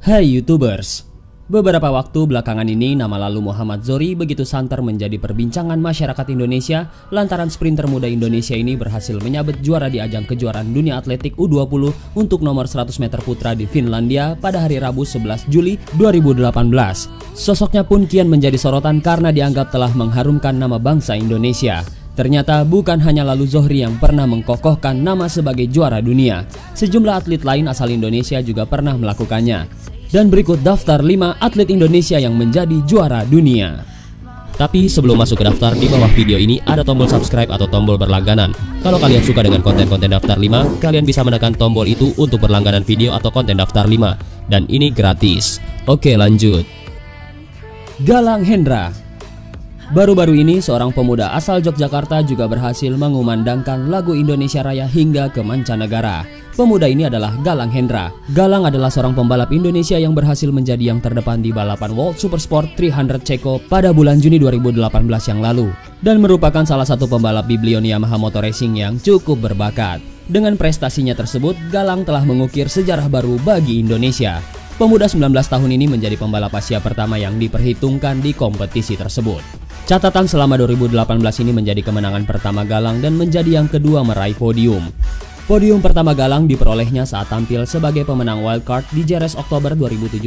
Hai YouTubers, beberapa waktu belakangan ini nama lalu Muhammad Zohri begitu santer menjadi perbincangan masyarakat Indonesia lantaran sprinter muda Indonesia ini berhasil menyabet juara di ajang kejuaraan dunia atletik U20 untuk nomor 100 meter putra di Finlandia pada hari Rabu 11 Juli 2018. Sosoknya pun kian menjadi sorotan karena dianggap telah mengharumkan nama bangsa Indonesia. Ternyata bukan hanya lalu Zohri yang pernah mengkokohkan nama sebagai juara dunia. Sejumlah atlet lain asal Indonesia juga pernah melakukannya. Dan berikut daftar 5 atlet Indonesia yang menjadi juara dunia. Tapi sebelum masuk ke daftar, di bawah video ini ada tombol subscribe atau tombol berlangganan. Kalau kalian suka dengan konten-konten daftar 5, kalian bisa menekan tombol itu untuk berlangganan video atau konten daftar 5. Dan ini gratis. Oke, lanjut. Galang Hendra. Baru-baru ini seorang pemuda asal Yogyakarta juga berhasil mengumandangkan lagu Indonesia Raya hingga ke mancanegara. Pemuda ini adalah Galang Hendra. Galang adalah seorang pembalap Indonesia yang berhasil menjadi yang terdepan di balapan World Supersport 300 Ceko pada bulan Juni 2018 yang lalu, dan merupakan salah satu pembalap Biblion Yamaha Motor Racing yang cukup berbakat. Dengan prestasinya tersebut, Galang telah mengukir sejarah baru bagi Indonesia. Pemuda 19 tahun ini menjadi pembalap Asia pertama yang diperhitungkan di kompetisi tersebut. Catatan selama 2018 ini menjadi kemenangan pertama Galang dan menjadi yang kedua meraih podium. Podium pertama Galang diperolehnya saat tampil sebagai pemenang wildcard di Jerez Oktober 2017.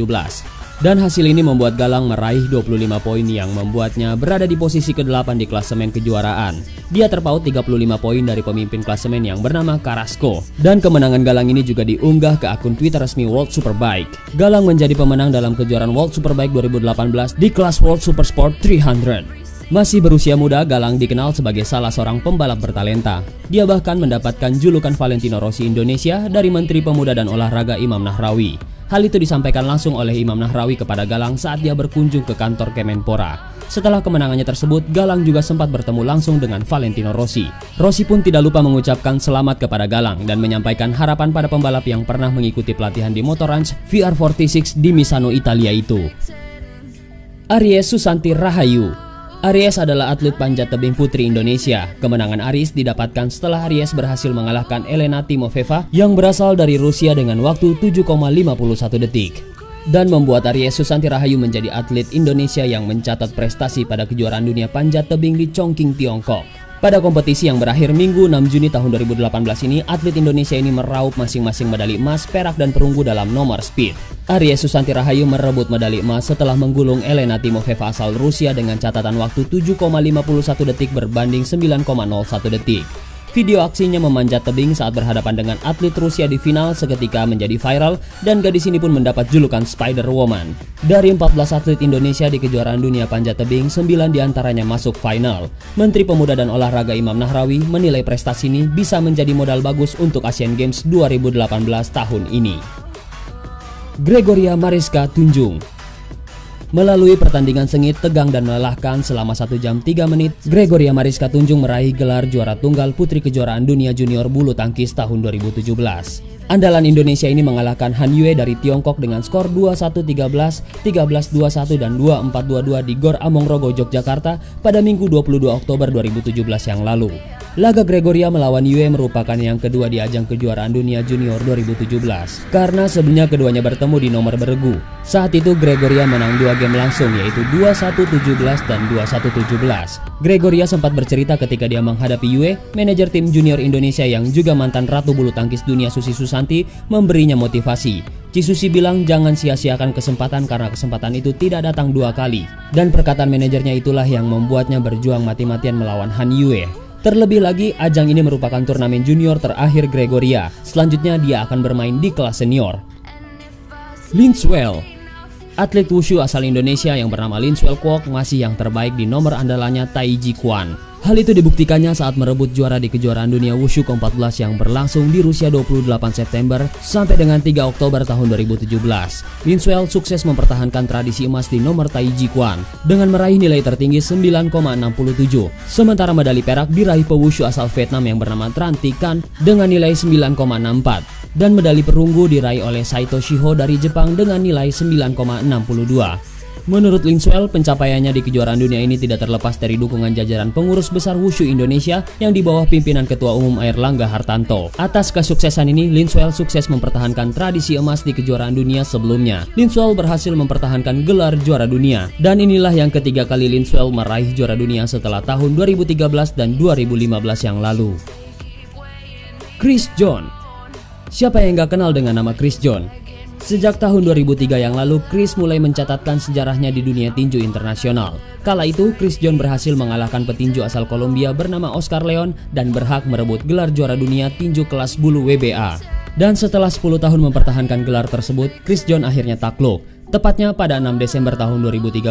Dan hasil ini membuat Galang meraih 25 poin yang membuatnya berada di posisi ke-8 di klasemen kejuaraan. Dia terpaut 35 poin dari pemimpin klasemen yang bernama Carrasco. Dan kemenangan Galang ini juga diunggah ke akun Twitter resmi World Superbike. Galang menjadi pemenang dalam kejuaraan World Superbike 2018 di kelas World Supersport 300. Masih berusia muda, Galang dikenal sebagai salah seorang pembalap bertalenta. Dia bahkan mendapatkan julukan Valentino Rossi Indonesia dari Menteri Pemuda dan Olahraga Imam Nahrawi. Hal itu disampaikan langsung oleh Imam Nahrawi kepada Galang saat dia berkunjung ke kantor Kemenpora. Setelah kemenangannya tersebut, Galang juga sempat bertemu langsung dengan Valentino Rossi. Rossi pun tidak lupa mengucapkan selamat kepada Galang dan menyampaikan harapan pada pembalap yang pernah mengikuti pelatihan di Motorrange VR46 di Misano, Italia itu. Aries Susanti Rahayu. Aries adalah atlet panjat tebing putri Indonesia. Kemenangan Aries didapatkan setelah Aries berhasil mengalahkan Elena Timofeva yang berasal dari Rusia dengan waktu 7,51 detik. Dan membuat Aries Susanti Rahayu menjadi atlet Indonesia yang mencatat prestasi pada kejuaraan dunia panjat tebing di Chongqing, Tiongkok. Pada kompetisi yang berakhir Minggu 6 Juni tahun 2018 ini, atlet Indonesia ini meraup masing-masing medali emas, perak, dan perunggu dalam nomor speed. Aries Susanti Rahayu merebut medali emas setelah menggulung Elena Timofeva asal Rusia dengan catatan waktu 7,51 detik berbanding 9,01 detik. Video aksinya memanjat tebing saat berhadapan dengan atlet Rusia di final seketika menjadi viral dan gadis ini pun mendapat julukan Spider Woman. Dari 14 atlet Indonesia di kejuaraan dunia panjat tebing, 9 diantaranya masuk final. Menteri Pemuda dan Olahraga Imam Nahrawi menilai prestasi ini bisa menjadi modal bagus untuk Asian Games 2018 tahun ini. Gregoria Mariska Tunjung. Melalui pertandingan sengit, tegang, dan melelahkan selama 1 jam 3 menit, Gregoria Mariska Tunjung meraih gelar juara tunggal putri kejuaraan dunia junior bulu tangkis tahun 2017. Andalan Indonesia ini mengalahkan Han Yue dari Tiongkok dengan skor 21-13, 13-21, dan 24-22 di Gor Amongrogo, Yogyakarta pada Minggu 22 Oktober 2017 yang lalu. Laga Gregoria melawan Yue merupakan yang kedua di ajang kejuaraan dunia junior 2017 karena sebelumnya keduanya bertemu di nomor beregu. Saat itu Gregoria menang 2 game langsung, yaitu 21-17 dan 21-17. Gregoria sempat bercerita ketika dia menghadapi Yue, manajer tim junior Indonesia yang juga mantan ratu bulu tangkis dunia Susi Susanti memberinya motivasi. Susi bilang jangan sia-siakan kesempatan karena kesempatan itu tidak datang 2 kali. Dan perkataan manajernya itulah yang membuatnya berjuang mati-matian melawan Han Yue. Terlebih lagi, ajang ini merupakan turnamen junior terakhir Gregoria. Selanjutnya dia akan bermain di kelas senior. Linswell. Atlet wushu asal Indonesia yang bernama Linswell Kwok masih yang terbaik di nomor andalannya Taiji Kwan. Hal itu dibuktikannya saat merebut juara di kejuaraan dunia wushu ke-14 yang berlangsung di Rusia 28 September sampai dengan 3 Oktober tahun 2017. Linswell sukses mempertahankan tradisi emas di nomor Taiji Kwan dengan meraih nilai tertinggi 9,67. Sementara medali perak diraih pewushu asal Vietnam yang bernama Tran Thi Can dengan nilai 9,64. Dan medali perunggu diraih oleh Saito Shiho dari Jepang dengan nilai 9,62. Menurut Linswell, pencapaiannya di kejuaraan dunia ini tidak terlepas dari dukungan jajaran pengurus besar Wushu Indonesia yang di bawah pimpinan Ketua Umum Airlangga Hartanto. Atas kesuksesan ini, Linswell sukses mempertahankan tradisi emas di kejuaraan dunia sebelumnya. Linswell berhasil mempertahankan gelar juara dunia, dan inilah yang ketiga kali Linswell meraih juara dunia setelah tahun 2013 dan 2015 yang lalu. Chris John. Siapa yang gak kenal dengan nama Chris John? Sejak tahun 2003 yang lalu, Chris mulai mencatatkan sejarahnya di dunia tinju internasional. Kala itu, Chris John berhasil mengalahkan petinju asal Kolombia bernama Oscar Leon dan berhak merebut gelar juara dunia tinju kelas bulu WBA. Dan setelah 10 tahun mempertahankan gelar tersebut, Chris John akhirnya takluk. Tepatnya pada 6 Desember tahun 2013,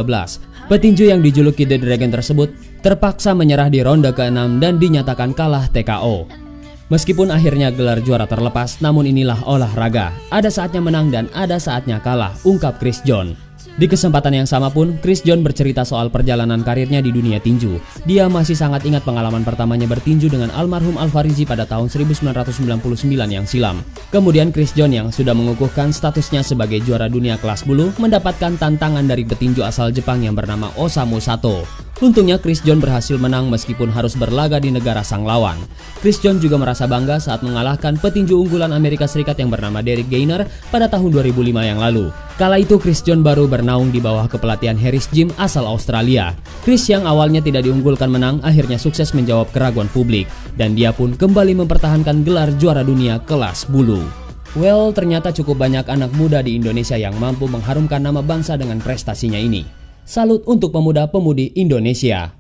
petinju yang dijuluki The Dragon tersebut terpaksa menyerah di ronde ke-6 dan dinyatakan kalah TKO. Meskipun akhirnya gelar juara terlepas, namun inilah olahraga. Ada saatnya menang dan ada saatnya kalah, ungkap Chris John. Di kesempatan yang sama pun, Chris John bercerita soal perjalanan karirnya di dunia tinju. Dia masih sangat ingat pengalaman pertamanya bertinju dengan almarhum Alfarizi pada tahun 1999 yang silam. Kemudian Chris John yang sudah mengukuhkan statusnya sebagai juara dunia kelas bulu mendapatkan tantangan dari petinju asal Jepang yang bernama Osamu Sato. Untungnya Chris John berhasil menang meskipun harus berlaga di negara sang lawan. Chris John juga merasa bangga saat mengalahkan petinju unggulan Amerika Serikat yang bernama Derek Gainer pada tahun 2005 yang lalu. Kala itu Chris John baru bernaung di bawah kepelatihan Harris Jim asal Australia. Chris yang awalnya tidak diunggulkan menang akhirnya sukses menjawab keraguan publik, dan dia pun kembali mempertahankan gelar juara dunia kelas bulu. Well, ternyata cukup banyak anak muda di Indonesia yang mampu mengharumkan nama bangsa dengan prestasinya ini. Salut untuk pemuda-pemudi Indonesia.